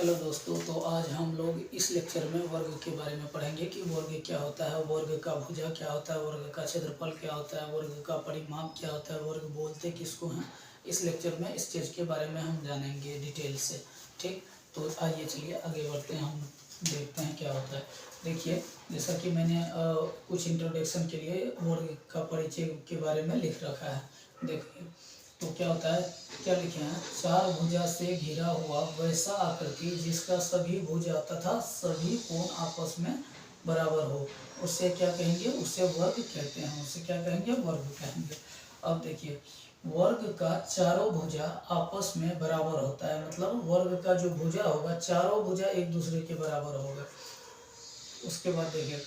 Hello दोस्तों, तो आज हम लोग इस लेक्चर में वर्ग के बारे में पढ़ेंगे कि वर्ग क्या होता है, वर्ग का भुजा क्या होता है, वर्ग का क्षेत्रफल क्या होता है, वर्ग का परिमाप क्या होता है, वर्ग बोलते किसको हैं। इस लेक्चर में इस चीज़ के बारे में हम जानेंगे डिटेल से। ठीक, तो आइए चलिए आगे बढ़ते हैं, हम देखते हैं क्या होता है। देखिए, जैसा कि मैंने कुछ इंट्रोडक्शन के लिए वर्ग का परिचय के बारे में लिख रखा है। देखिए तो क्या होता है, क्या लिखे हैं, चार भुजा से घिरा हुआ वैसा आकृति जिसका सभी भुजा तथा सभी कोण आपस में बराबर हो, उससे क्या कहेंगे, उससे वर्ग कहते हैं। उससे क्या कहेंगे, वर्ग कहेंगे। अब देखिए, वर्ग का चारों भुजा आपस में बराबर होता है, मतलब वर्ग का जो भुजा होगा, चारों भुजा एक दूसरे के बराबर होगा। उसके बाद देखिए,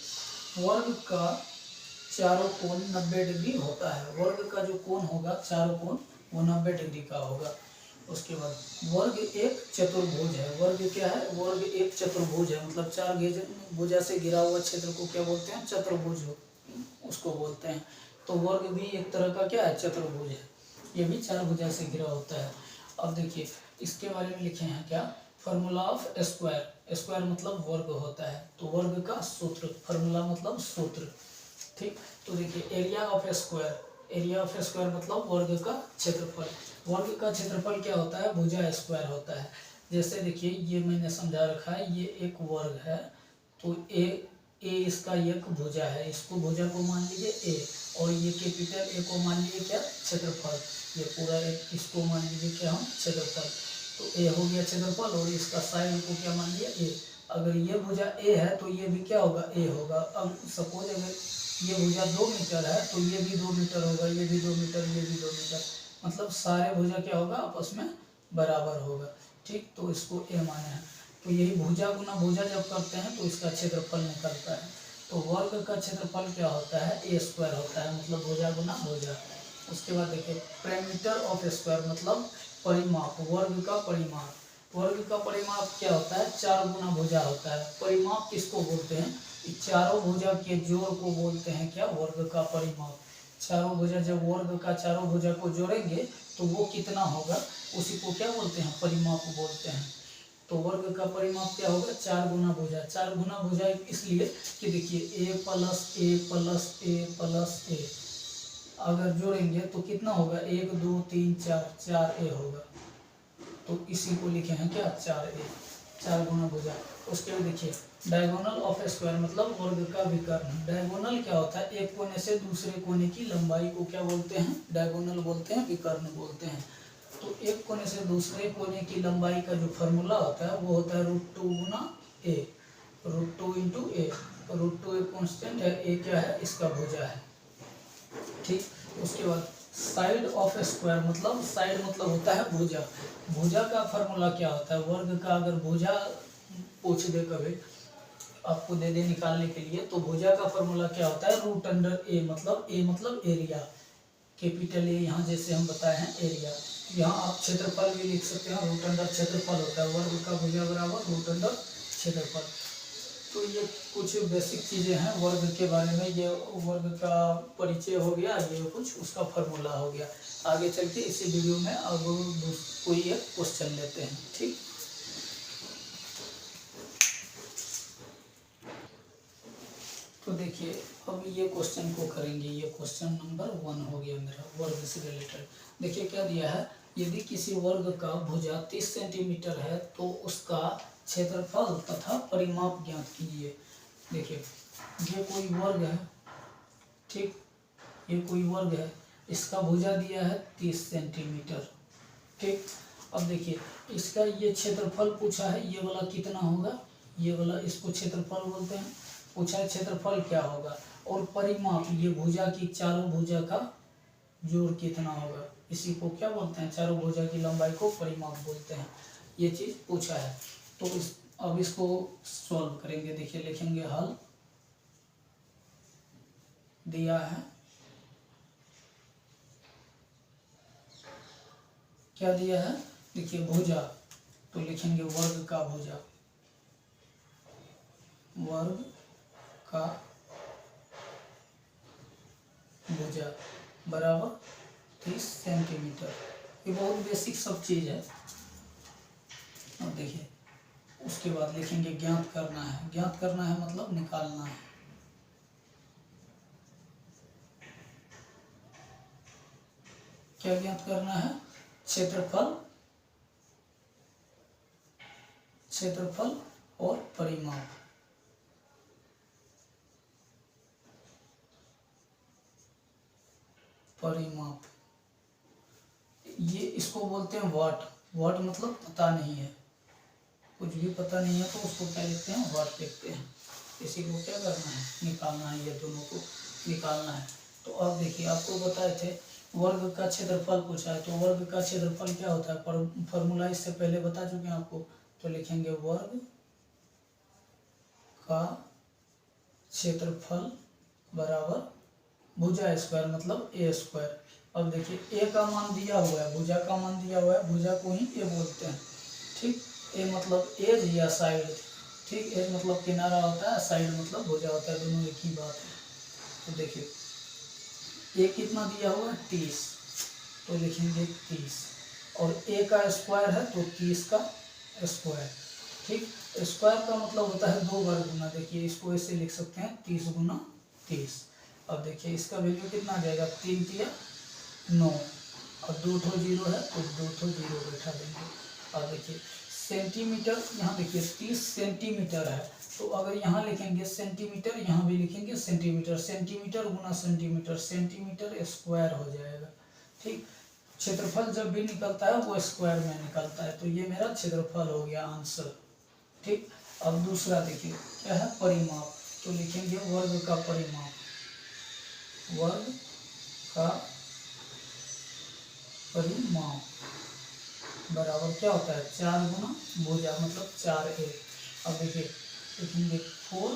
वर्ग का चारों कोण 90 डिग्री होता है। वर्ग का जो कोण होगा, चारों कोण, वो 90 डिग्री का होगा। उसके बाद वर्ग एक चतुर्भुज है। वर्ग क्या है, वर्ग एक चतुर्भुज है, मतलब चार भुजा से घिरा हुआ क्षेत्र को क्या बोलते हैं, चतुर्भुज उसको बोलते हैं। तो वर्ग भी एक तरह का क्या है, चतुर्भुज है। ये भी चार भुजा से घिरा होता है। अब देखिए, इसके बारे में लिखे हैं क्या, फॉर्मूला ऑफ स्क्वायर। स्क्वायर मतलब वर्ग होता है, तो वर्ग का सूत्र, फॉर्मूला मतलब सूत्र। ठीक, तो देखिए, area of square, area of square मतलब वर्ग का क्षेत्रफल। वर्ग का क्षेत्रफल क्या होता है, भुजा स्क्वायर होता है। जैसे देखिए, ये मैंने समझा रखा है, ये एक वर्ग है, तो ए इसका एक भुजा है, इसको भुजा को मान लीजिए ए, और ये कैपिटल ए को मान लीजिए क्या, क्षेत्रफल। ये पूरा एक, इसको मान लीजिए क्या हम, क्षेत्रफल। तो ए हो गया क्षेत्रफल, और इसका साइड को क्या मान लिया, ए। अगर ये भुजा ए है तो ये भी क्या होगा, ए होगा। अब सपोज अगर ये भुजा 2 मीटर है तो ये भी 2 मीटर होगा, ये भी 2 मीटर, ये भी 2 मीटर, मतलब सारे भुजा क्या होगा, आपस में बराबर होगा। ठीक, तो इसको ए माने हैं। तो यही भुजा गुना भुजा जब करते हैं तो इसका क्षेत्रफल निकलता है। तो वर्ग का क्षेत्रफल क्या होता है, ए स्क्वायर होता है, मतलब भुजा गुना भुजा। उसके बाद देखिए, पैरामीटर ऑफ स्क्वायर मतलब परिमाप, वर्ग का परिमाप। वर्ग का परिमाप क्या होता है, 4 गुना भुजा होता है। परिमाप किसको बोलते हैं, चारों भुजा के जोड़ को बोलते हैं क्या, वर्ग का परिमाप। चारों भुजा, जब वर्ग का चारों भुजा को जोड़ेंगे तो वो कितना होगा, उसी को क्या बोलते हैं, परिमाप बोलते हैं। तो वर्ग का परिमाप क्या होगा, 4 गुना भुजा। 4 गुना भुजा इसलिए कि देखिए, ए प्लस ए प्लस ए प्लस ए, अगर जोड़ेंगे तो कितना होगा, 1 2 3 4, 4 ए होगा। तो इसी को लिखे हैं क्या, 4 ए, 4 गुना भुजा। उसके बाद देखिए, डायगोनल ऑफ स्क्वायर मतलब वर्ग का विकर्ण। डायगोनल क्या होता है, एक कोने से दूसरे कोने की लंबाई को क्या बोलते हैं, डायगोनल बोलते हैं, विकर्ण बोलते हैं। तो एक कोने से दूसरे कोने की लंबाई का जो फॉर्मूला होता है वो होता है √2 गुना ए, √2 इंटू ए। √2 एक कॉन्स्टेंट है, ए क्या है, इसका भुजा है। ठीक, उसके बाद साइड ऑफ स्क्वायर मतलब, साइड मतलब होता है भुजा। भुजा का फॉर्मूला क्या होता है, वर्ग का अगर भुजा पूछ दे कभी, आपको दे दे निकालने के लिए, तो भुजा का फॉर्मूला क्या होता है, √ए, मतलब ए मतलब एरिया, कैपिटल ए, यहाँ जैसे हम बताए हैं एरिया। यहाँ आप क्षेत्रफल भी लिख सकते हैं, √, क्षेत्रफल होता है, वर्ग का भुजा बराबर √, क्षेत्रफल। तो ये कुछ बेसिक चीज़ें हैं वर्ग के बारे में, ये वर्ग का परिचय हो गया, ये कुछ उसका फॉर्मूला हो गया। आगे चल के इसी वीडियो में अब कोई एक क्वेश्चन लेते हैं। ठीक, तो देखिए, अब ये क्वेश्चन को करेंगे। ये क्वेश्चन नंबर 1 हो गया मेरा, वर्ग से रिलेटेड। देखिए क्या दिया है, यदि किसी वर्ग का भुजा 30 सेंटीमीटर है तो उसका क्षेत्रफल तथा परिमाप ज्ञात कीजिए। देखिए, ये कोई वर्ग है, ठीक, ये कोई वर्ग है, इसका भुजा दिया है 30 सेंटीमीटर। ठीक, अब देखिए, इसका ये क्षेत्रफल पूछा है, ये वाला कितना होगा, ये वाला, इसको क्षेत्रफल बोलते हैं। पूछा है क्षेत्रफल क्या होगा, और परिमाप, ये भुजा की चारों भुजा का जोड़ कितना होगा, इसी को क्या बोलते हैं, चारों भुजा की लंबाई को परिमाप बोलते हैं। ये चीज पूछा है। तो अब इसको सॉल्व करेंगे। देखिए, लिखेंगे हल, दिया है, क्या दिया है, देखिए भुजा, तो लिखेंगे वर्ग का भुजा, वर्ग का भुजा बराबर 30 सेंटीमीटर। ये बहुत बेसिक सब चीज़ है। अब देखिए, उसके बाद लिखेंगे ज्ञात करना है। ज्ञात करना है मतलब निकालना है। क्या ज्ञात करना है? क्षेत्रफल, क्षेत्रफल और परिमाप। परिमाप ये इसको बोलते हैं वाट। वाट मतलब पता नहीं है, कुछ भी पता नहीं है तो उसको क्या लिखते हैं? वाट लिखते हैं। इसी को क्या करना है? निकालना है, ये दोनों को निकालना है। तो अब देखिए, आपको बताए थे वर्ग का क्षेत्रफल पूछा है, तो वर्ग का क्षेत्रफल क्या होता है? फॉर्मूला इससे पहले बता चुके हैं आपको। तो लिखेंगे वर्ग का क्षेत्रफल बराबर भुजा स्क्वायर मतलब ए स्क्वायर। अब देखिए ए का मान दिया हुआ है, भुजा का मान दिया हुआ है, भुजा को ही ए बोलते हैं। ठीक, ए मतलब एज या साइड। ठीक, एज मतलब किनारा होता है, साइड मतलब भुजा होता है, दोनों एक ही बात है। तो देखिए ए कितना दिया हुआ है? 30, तो लिखेंगे 30। और ए का स्क्वायर है तो 30 का स्क्वायर। ठीक, स्क्वायर का मतलब होता है 2 बार गुना। देखिए इसको ऐसे लिख सकते हैं 30 गुना 30। अब देखिए इसका वैल्यू कितना आ जाएगा? 3 तिया 9, और 2 ठो जीरो है तो 2 ठो जीरो बैठा देंगे। अब देखिए सेंटीमीटर, यहाँ देखिए 30 सेंटीमीटर है, तो अगर यहाँ लिखेंगे सेंटीमीटर, यहाँ भी लिखेंगे सेंटीमीटर। सेंटीमीटर गुना सेंटीमीटर, सेंटीमीटर स्क्वायर हो जाएगा। ठीक, क्षेत्रफल जब भी निकलता है वो स्क्वायर में निकलता है, तो ये मेरा क्षेत्रफल हो गया आंसर। ठीक, अब दूसरा देखिए क्या है? परिमाप। तो लिखेंगे वर्ग का परिमाप। वर्ग का परिमाप बराबर क्या होता है? 4 गुना भुजा मतलब 4a। अब देखिए लिखेंगे 4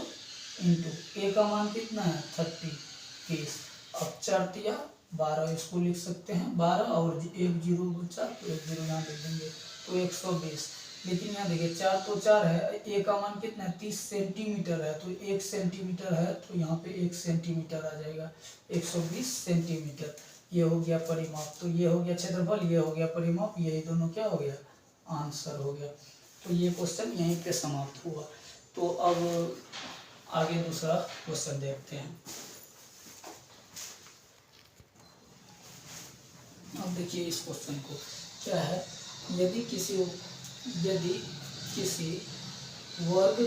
इंटू ए का मान कितना है? 30। अब 4 तिया 12, इसको लिख सकते हैं 12, और एक जीरो बचा तो एक जीरो यहाँ लिख देंगे, तो 120। लेकिन यहाँ देखिए 4 तो 4 है, ए का मान कितना है? 30 सेंटीमीटर है, तो 1 सेंटीमीटर है तो यहाँ पे 1 सेंटीमीटर आ जाएगा, 120 सेंटीमीटर। ये हो गया परिमाप। तो ये हो गया क्षेत्रफल, ये हो गया परिमाप, यही दोनों क्या हो गया? आंसर हो गया। तो ये क्वेश्चन यहीं पे समाप्त हुआ। तो अब आगे दूसरा क्वेश्चन देखते हैं। अब देखिए इस क्वेश्चन को क्या है? यदि किसी वर्ग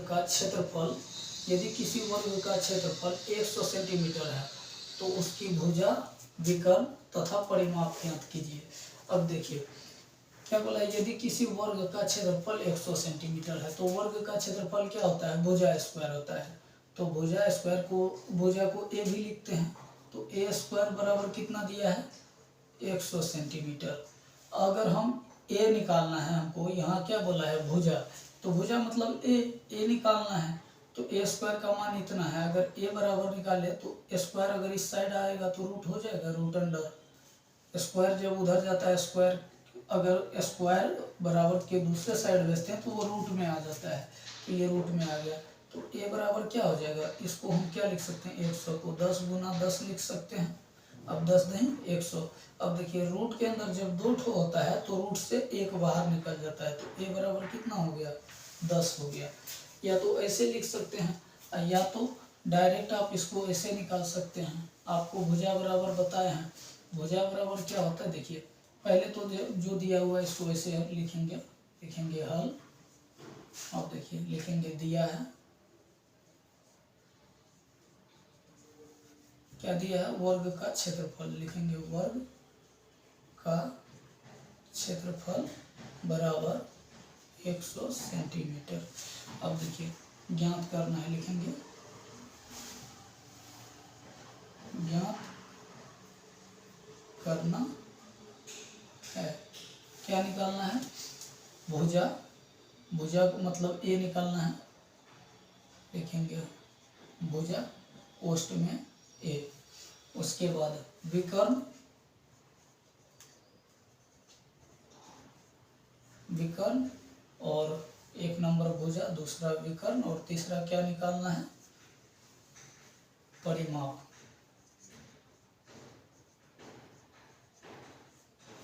का क्षेत्रफल, यदि किसी वर्ग का क्षेत्रफल 100 सेंटीमीटर है तो उसकी भुजा, विकर्ण तथा परिमाप ज्ञात कीजिए। अब देखिए क्या बोला है? यदि किसी वर्ग का क्षेत्रफल 100 सेंटीमीटर है तो वर्ग का क्षेत्रफल क्या होता है? भुजा स्क्वायर होता है। तो भुजा स्क्वायर को, भुजा को ए भी लिखते हैं, तो ए स्क्वायर बराबर कितना दिया है? 100 सेंटीमीटर। अगर हम ए निकालना है हमको, यहाँ क्या बोला है? भुजा, तो भुजा मतलब ए निकालना है, तो ए स्क्वायर का मान इतना है। अगर ए बराबर निकाले तो स्क्वायर अगर इस साइड आएगा तो रूट हो जाएगा, रूट अंडर। स्क्वायर जब उधर जाता है, स्क्वायर अगर स्क्वायर बराबर के दूसरे साइड भेजते हैं तो वो रूट में आ जाता है, तो ये रूट में आ गया। तो ए बराबर क्या हो जाएगा? इसको हम क्या लिख सकते हैं? 100 को 10 गुना 10 लिख सकते हैं। अब 10 नहीं 100। अब देखिए रूट के अंदर जब 2 ठो होता है तो रूट से 1 बाहर निकल जाता है, तो ए बराबर कितना हो गया? 10 हो गया। या तो ऐसे लिख सकते हैं, या तो डायरेक्ट आप इसको ऐसे निकाल सकते हैं। आपको भुजा बराबर बताए हैं, भुजा बराबर क्या होता है? देखिए पहले तो जो दिया हुआ है इसको ऐसे लिखेंगे हल। अब देखिए लिखेंगे दिया है, क्या दिया है? वर्ग का क्षेत्रफल। लिखेंगे वर्ग का क्षेत्रफल बराबर 100 सेंटीमीटर। अब देखिए ज्ञात करना है, लिखेंगे ज्ञात करना है। क्या निकालना है? भुजा, भुजा को मतलब ए निकालना है। लिखेंगे भुजा पोस्ट में ए। उसके बाद विकर्ण, विकर्ण और 1 नंबर भुजा, दूसरा विकर्ण, और तीसरा क्या निकालना है? परिमाप।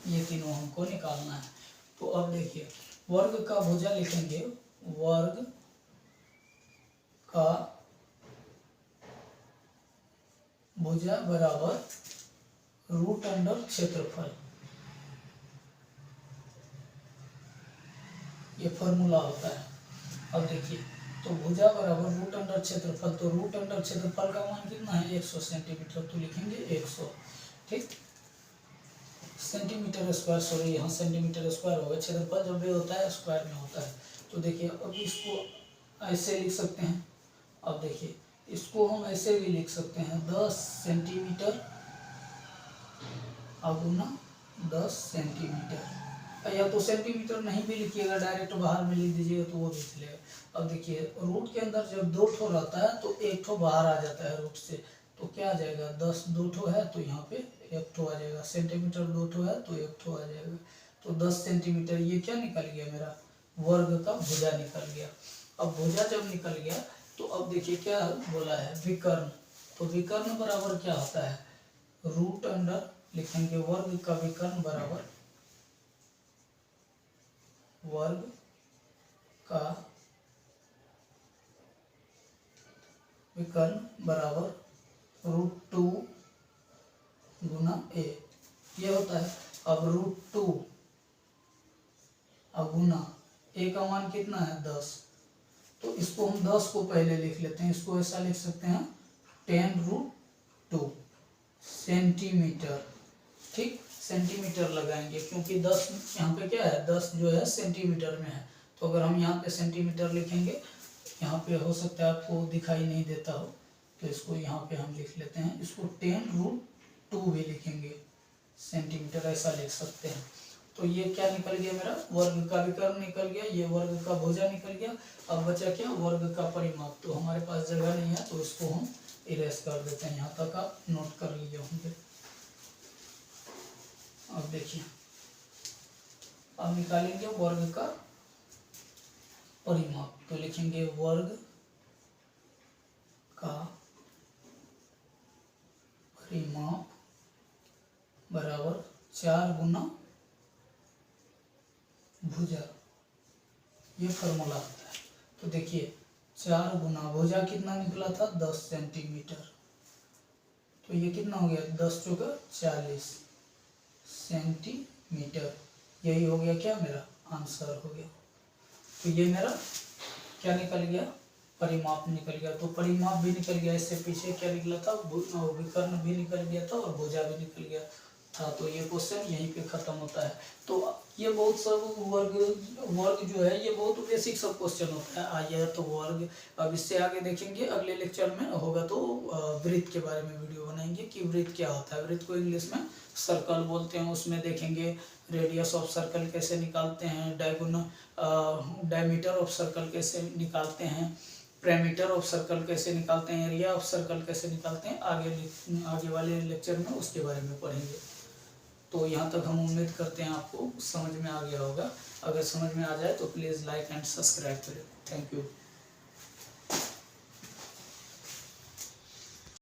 ये तीनों हमको निकालना है। तो अब देखिए वर्ग का भुजा लिखेंगे, वर्ग का भुजा बराबर रूट अंडर क्षेत्रफल, ये फॉर्मूला होता है। अब देखिए तो भुजा बराबर रूट अंडर क्षेत्रफल, तो रूट अंडर क्षेत्रफल का मान कितना है 100 सेंटीमीटर, तो लिखेंगे 100। ठीक, सेंटीमीटर स्क्वायर, सॉरी यहाँ सेंटीमीटर स्क्वायर होगा, क्षेत्रफल जब भी होता है स्क्वायर में होता है। तो देखिए अब इसको ऐसे लिख सकते हैं। अब देखिए इसको हम ऐसे भी लिख सकते हैं 10 सेंटीमीटर अगुना 10 सेंटीमीटर, या तो सेंटीमीटर नहीं भी लिखिएगा, डायरेक्ट बाहर में लिख दीजिएगा तो वो भी चलेगा। अब देखिए रूट के अंदर जब 2 ठो रहता है तो 1 ठो बाहर आ जाता है रूट से, तो क्या आ जाएगा 10, 2 ठो है तो यहाँ पे 1 ठो आ जाएगा, सेंटीमीटर 2 ठो है तो 1 ठो आ जाएगा। तो 10 सेंटीमीटर ये क्या निकल गया मेरा, वर्ग का भुजा निकल गया। अब भुजा जब निकल गया तो अब देखिए क्या बोला है, विकर्ण। तो विकर्ण बराबर क्या होता है, रूट अंडर लिखेंगे वर्ग का विकर्ण बराबर वर्ग का विकर्ण बराबर √2 गुना a, ये होता है। अब √2 गुना a का मान कितना है 10, तो इसको हम 10 को पहले लिख लेते हैं, इसको ऐसा लिख सकते हैं 10√2 सेंटीमीटर। ठीक, सेंटीमीटर लगाएंगे क्योंकि 10 यहाँ पे क्या है, 10 जो है सेंटीमीटर में है, तो अगर हम यहाँ पे सेंटीमीटर लिखेंगे, यहाँ पे हो सकता है आपको दिखाई नहीं देता हो, तो इसको यहाँ पे हम लिख लेते हैं, इसको 10√2 भी लिखेंगे सेंटीमीटर, ऐसा लिख सकते हैं। तो ये क्या निकल गया मेरा, वर्ग का विकर्ण निकल गया, ये वर्ग का भुजा निकल गया। अब बचा क्या, वर्ग का परिमाप। तो हमारे पास जगह नहीं है तो इसको हम इरेज कर देते हैं, यहाँ तक आप नोट कर लीजिए होंगे। अब देखिए अब निकालेंगे वर्ग का परिमाप, तो लिखेंगे वर्ग का परिमाप बराबर 4 गुना भुजा, ये फॉर्मूला होता है। तो देखिए 4 गुना भुजा कितना निकला था 10 सेंटीमीटर, तो ये कितना हो गया 10 चौका 40 सेंटीमीटर, यही हो गया क्या मेरा आंसर हो गया। तो ये मेरा क्या निकल गया, परिमाप निकल गया। तो परिमाप भी निकल गया, इससे पीछे क्या निकला था, विकर्ण भी निकल गया था और भुजा भी निकल गया था। तो ये क्वेश्चन यहीं पे खत्म होता है। तो ये बहुत सब वर्ग जो है ये बहुत बेसिक सब क्वेश्चन होता है। आइए तो वर्ग, अब इससे आगे देखेंगे अगले लेक्चर में होगा तो वृत्त के बारे में वीडियो बनाएंगे कि वृत्त क्या होता है। वृत्त को इंग्लिश में सर्कल बोलते हैं, उसमें देखेंगे रेडियस ऑफ सर्कल कैसे निकालते हैं, डायमीटर ऑफ सर्कल कैसे निकालते हैं, पैरामीटर ऑफ सर्कल कैसे निकालते हैं, एरिया ऑफ सर्कल कैसे निकालते हैं, आगे वाले लेक्चर में उसके बारे में पढ़ेंगे। तो यहाँ तक हम उम्मीद करते हैं आपको समझ में आ गया होगा। अगर समझ में आ जाए तो प्लीज़ लाइक एंड सब्सक्राइब करें। Thank you.